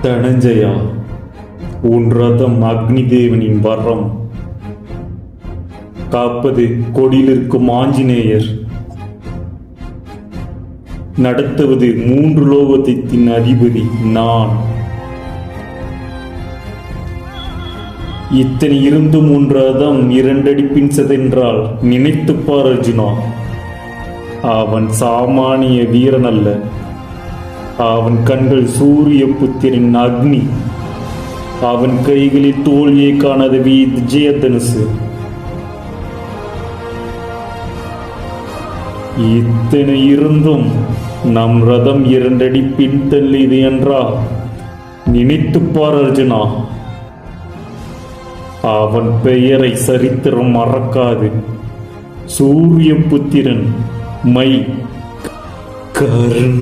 தனஞ்சயா, உன் ரதம் அக்னி தேவனின் வரம். காப்பது கொடியிலிருக்கும் ஆஞ்சநேயர். நடத்துவது 3 லோகத்தின் அதிபதி நான். இத்தனை இருந்தும் உன் ரதம் 2 அடி பின்சதென்றால் நினைத்துப்பார் அர்ஜுனா. அவன் சாமானிய வீரன் அல்ல. அவன் கண்கள் சூரிய புத்திரின் அக்னி. அவன் கைகளில் தோல்வியை காணாத விஜயதனுசு. இத்தனை இருந்தும் நம் ரதம் 2 அடி பின்தள்ளியது என்றால் நினைத்துப்பார் அர்ஜுனா. அவன் பெயரை சரித்திரம் மறக்காது. சூரிய புத்திரன் மை கருண்.